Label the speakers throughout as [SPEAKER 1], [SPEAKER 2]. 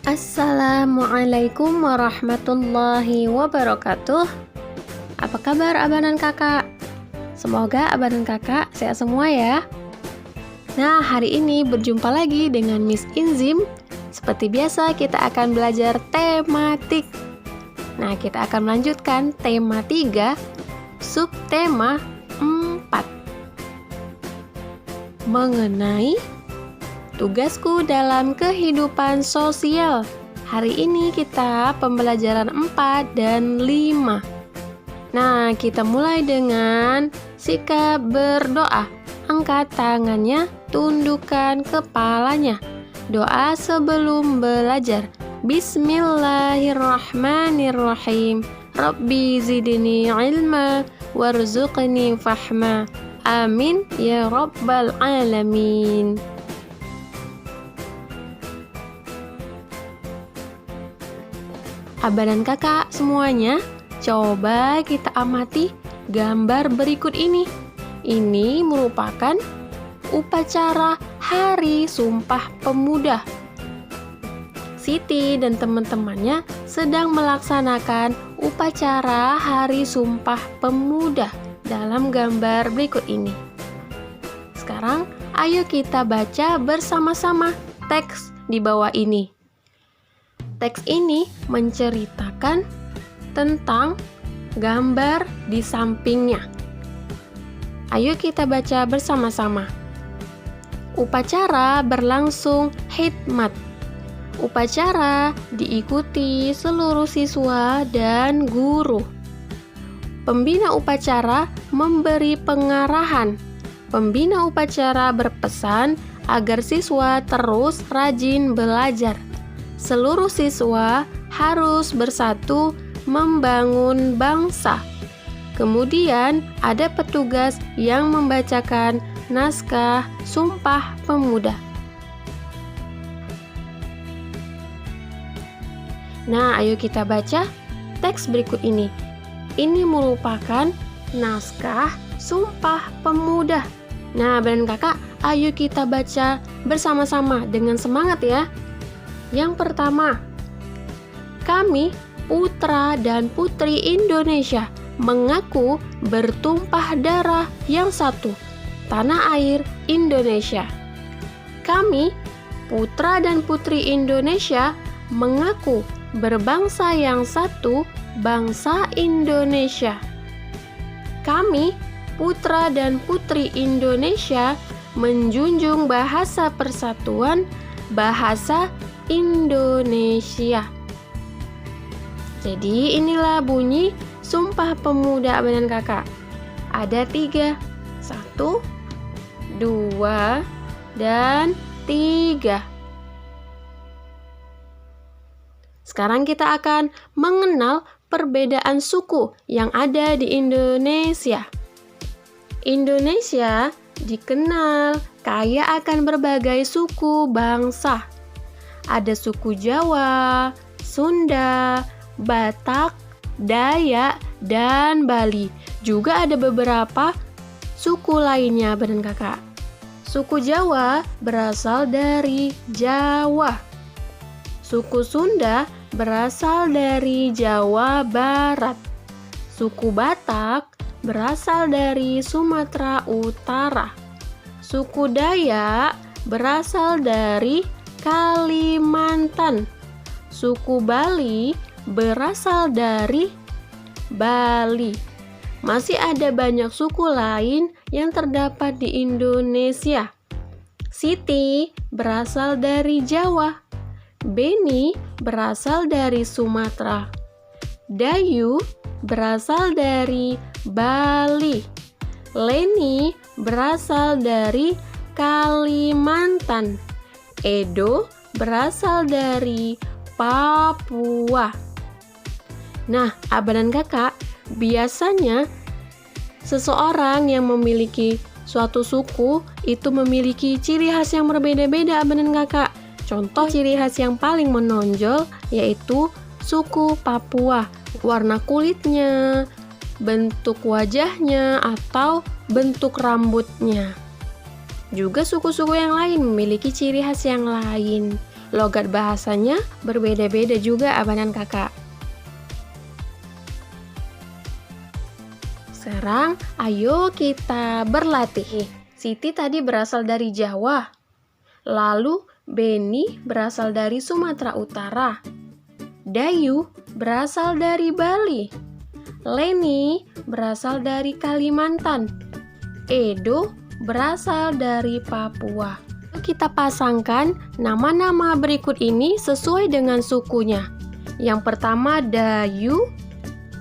[SPEAKER 1] Assalamualaikum warahmatullahi wabarakatuh. Apa kabar abang dan kakak? Semoga abang dan kakak sehat semua ya. Nah, hari ini berjumpa lagi dengan Miss Inzim. Seperti biasa kita akan belajar tematik. Nah, kita akan melanjutkan tema 3, subtema 4. Mengenai tugasku dalam kehidupan sosial. Hari ini kita pembelajaran 4 dan 5. Nah, kita mulai dengan sikap berdoa. Angkat tangannya, tundukkan kepalanya. Doa sebelum belajar. Bismillahirrahmanirrahim. Rabbi zidni ilma warzuqni fahma. Amin ya rabbal alamin. Abang dan kakak semuanya, coba kita amati gambar berikut ini. Ini merupakan upacara Hari Sumpah Pemuda. Siti dan teman-temannya sedang melaksanakan upacara Hari Sumpah Pemuda dalam gambar berikut ini. Sekarang, ayo kita baca bersama-sama teks di bawah ini. Teks ini menceritakan tentang gambar di sampingnya. Ayo kita baca bersama-sama. Upacara berlangsung hikmat. Upacara diikuti seluruh siswa dan guru. Pembina upacara memberi pengarahan. Pembina upacara berpesan agar siswa terus rajin belajar. Seluruh siswa harus bersatu membangun bangsa. Kemudian ada petugas yang membacakan naskah Sumpah Pemuda. Nah, ayo kita baca teks berikut ini. Ini merupakan naskah Sumpah Pemuda. Nah, dan kakak, ayo kita baca bersama-sama dengan semangat ya. Yang pertama, kami, putra dan putri Indonesia, mengaku bertumpah darah yang satu, tanah air Indonesia. Kami, putra dan putri Indonesia, mengaku berbangsa yang satu, bangsa Indonesia. Kami, putra dan putri Indonesia, menjunjung bahasa persatuan, bahasa Indonesia. Jadi inilah bunyi Sumpah Pemuda abang dan kakak. Ada 3. 1, 2, dan 3. Sekarang kita akan mengenal perbedaan suku yang ada di Indonesia. Indonesia dikenal kaya akan berbagai suku bangsa. Ada suku Jawa, Sunda, Batak, Dayak, dan Bali. Juga ada beberapa suku lainnya, abang dan kakak. Suku Jawa berasal dari Jawa. Suku Sunda berasal dari Jawa Barat. Suku Batak berasal dari Sumatera Utara. Suku Dayak berasal dari Kalimantan. Suku Bali berasal dari Bali. Masih ada banyak suku lain yang terdapat di Indonesia. Siti berasal dari Jawa. Beni berasal dari Sumatera. Dayu berasal dari Bali. Leni berasal dari Kalimantan. Edo berasal dari Papua. Nah, abang dan kakak, biasanya seseorang yang memiliki suatu suku itu memiliki ciri khas yang berbeda-beda, abang dan kakak. Contoh ciri khas yang paling menonjol yaitu suku Papua. Warna kulitnya, bentuk wajahnya, atau bentuk rambutnya. Juga suku-suku yang lain memiliki ciri khas yang lain. logat bahasanya berbeda-beda juga abanan kakak. Sekarang ayo kita berlatih. Siti tadi berasal dari Jawa. Lalu Beni berasal dari Sumatera Utara. Dayu berasal dari Bali. Leni berasal dari Kalimantan. Edo berasal dari Papua. Kita pasangkan nama-nama berikut ini sesuai dengan sukunya. Yang pertama Dayu.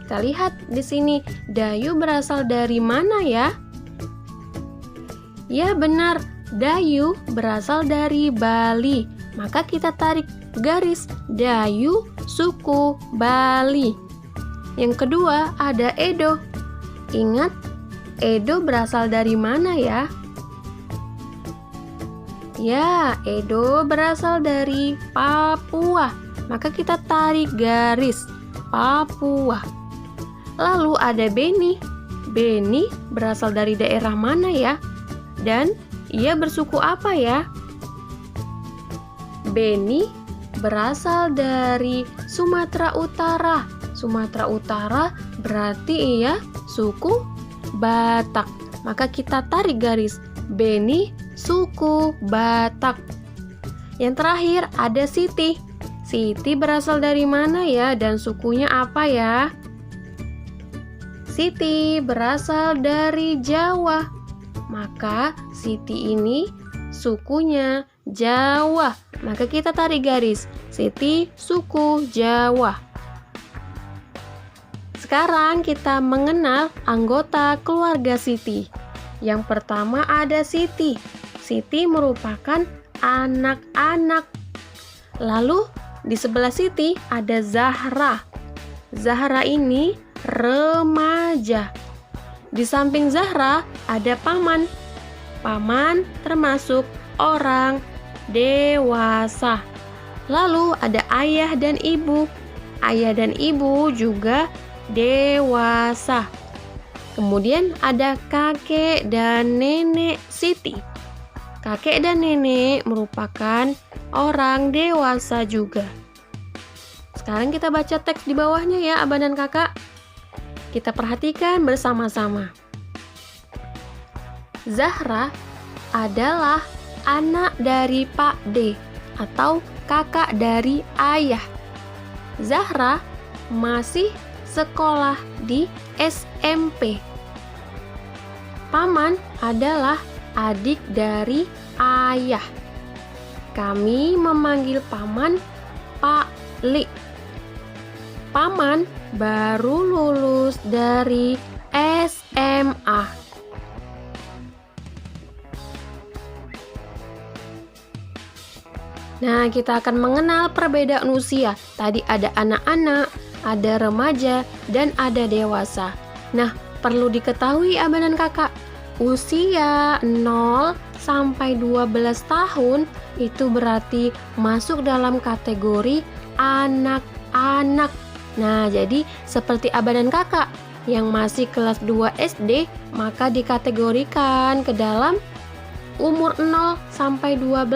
[SPEAKER 1] Kita lihat di sini, Dayu berasal dari mana ya? Ya benar, Dayu berasal dari Bali. Maka kita tarik garis Dayu suku Bali. Yang kedua ada Edo. Ingat, Edo berasal dari mana ya? Ya, Edo berasal dari Papua. Maka kita tarik garis Papua. Lalu ada Beni. Beni berasal dari daerah mana ya? Dan ia bersuku apa ya? Beni berasal dari Sumatera Utara. Sumatera Utara berarti ia suku Batak. Maka kita tarik garis Beni suku Batak. Yang terakhir ada Siti. Siti berasal dari mana ya dan sukunya apa ya? Siti berasal dari Jawa. Maka Siti ini sukunya Jawa. Maka kita tarik garis Siti suku Jawa. Sekarang kita mengenal anggota keluarga Siti. Yang pertama ada Siti. Siti merupakan anak-anak. Lalu di sebelah Siti ada Zahra. Zahra ini remaja. Di samping Zahra ada Paman. Paman termasuk orang dewasa. Lalu ada ayah dan ibu. Ayah dan ibu juga dewasa. Kemudian ada kakek dan nenek Siti. Kakek dan nenek merupakan orang dewasa juga. Sekarang kita baca teks di bawahnya ya, abang dan kakak. Kita perhatikan bersama-sama. Zahra adalah anak dari Pak D atau kakak dari ayah. Zahra masih sekolah di SMP. Paman adalah adik dari ayah. Kami memanggil Paman Pak Li. Paman baru lulus dari SMA. Nah, kita akan mengenal perbedaan usia. Tadi ada anak-anak, ada remaja, dan ada dewasa. Nah, perlu diketahui abang dan kakak, usia 0 sampai 12 tahun itu berarti masuk dalam kategori anak-anak. Nah, jadi seperti abang dan kakak yang masih kelas 2 SD, maka dikategorikan ke dalam umur 0 sampai 12.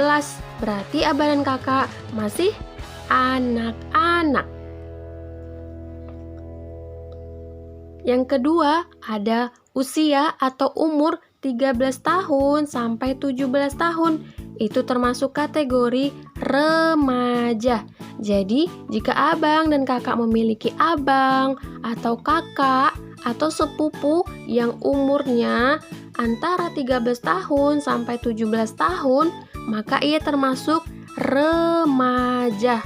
[SPEAKER 1] Berarti abang dan kakak masih anak-anak. Yang kedua, ada usia atau umur 13 tahun sampai 17 tahun. Itu termasuk kategori remaja. Jadi, jika abang dan kakak memiliki abang atau kakak atau sepupu yang umurnya antara 13 tahun sampai 17 tahun, maka ia termasuk remaja.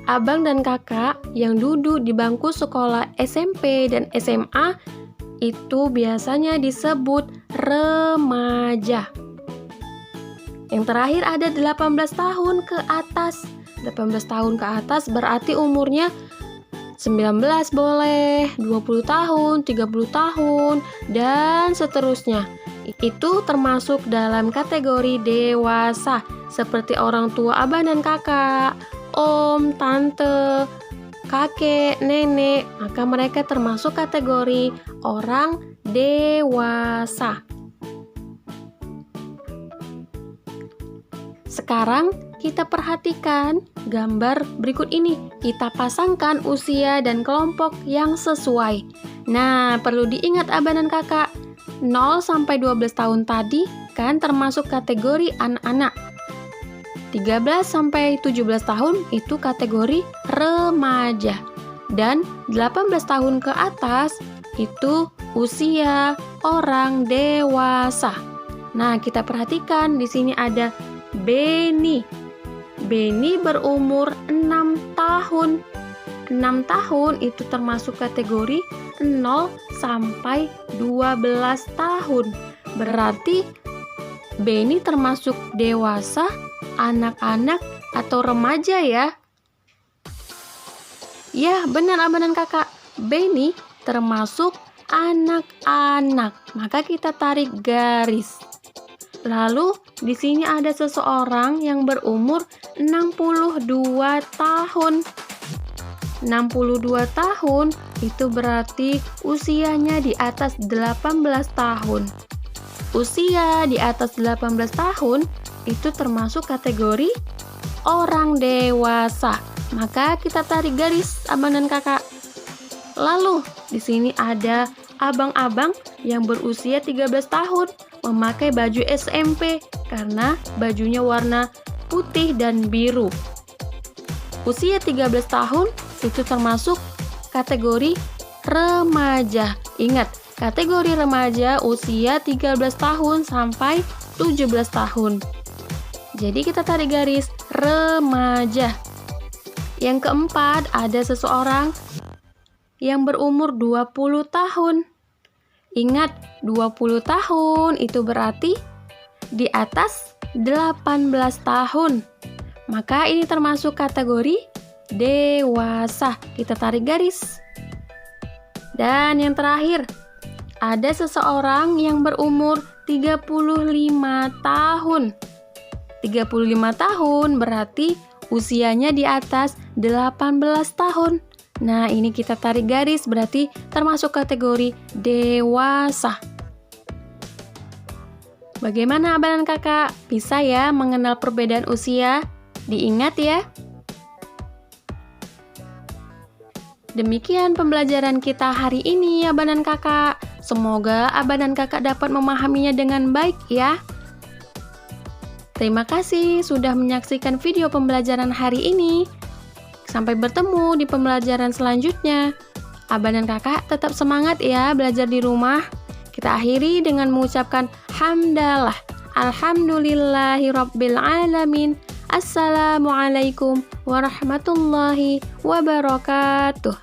[SPEAKER 1] Abang dan kakak yang duduk di bangku sekolah SMP dan SMA itu biasanya disebut remaja. Yang terakhir ada 18 tahun ke atas. 18 tahun ke atas berarti umurnya 19 boleh, 20 tahun, 30 tahun, dan seterusnya. Itu termasuk dalam kategori dewasa, seperti orang tua abang dan kakak, om, tante, kakek, nenek, maka mereka termasuk kategori orang dewasa. Sekarang kita perhatikan gambar berikut ini. Kita pasangkan usia dan kelompok yang sesuai. Nah, perlu diingat Abah dan Kakak, 0 sampai 12 tahun tadi kan termasuk kategori anak-anak. 13 sampai 17 tahun itu kategori remaja. Dan 18 tahun ke atas itu usia orang dewasa. Nah, kita perhatikan di sini ada Beni. Beni berumur 6 tahun. 6 tahun itu termasuk kategori 0 sampai 12 tahun. Berarti Beni termasuk dewasa, anak-anak, atau remaja ya? Ya, benar Abah dan Kakak. Beni termasuk anak-anak. Maka kita tarik garis. Lalu di sini ada seseorang yang berumur 62 tahun. 62 tahun itu berarti usianya di atas 18 tahun. Usia di atas 18 tahun itu termasuk kategori orang dewasa. Maka kita tarik garis Abang dan Kakak. Lalu di sini ada abang-abang yang berusia 13 tahun memakai baju SMP karena bajunya warna putih dan biru. Usia 13 tahun itu termasuk kategori remaja. Ingat, kategori remaja usia 13 tahun sampai 17 tahun. Jadi kita tarik garis remaja. Yang keempat, ada seseorang yang berumur 20 tahun. Ingat, 20 tahun itu berarti di atas 18 tahun. Maka ini termasuk kategori dewasa. Kita tarik garis. Dan yang terakhir, ada seseorang yang berumur 35 tahun. 35 tahun berarti usianya di atas 18 tahun. Nah, ini kita tarik garis berarti termasuk kategori dewasa. Bagaimana Abah dan Kakak? Bisa ya mengenal perbedaan usia? Diingat ya. Demikian pembelajaran kita hari ini Abah dan Kakak. Semoga Abah dan Kakak dapat memahaminya dengan baik ya. Terima kasih sudah menyaksikan video pembelajaran hari ini. Sampai bertemu di pembelajaran selanjutnya. Abah dan Kakak tetap semangat ya belajar di rumah. Kita akhiri dengan mengucapkan hamdalah. Alhamdulillahirabbil alamin. Assalamualaikum warahmatullahi wabarakatuh.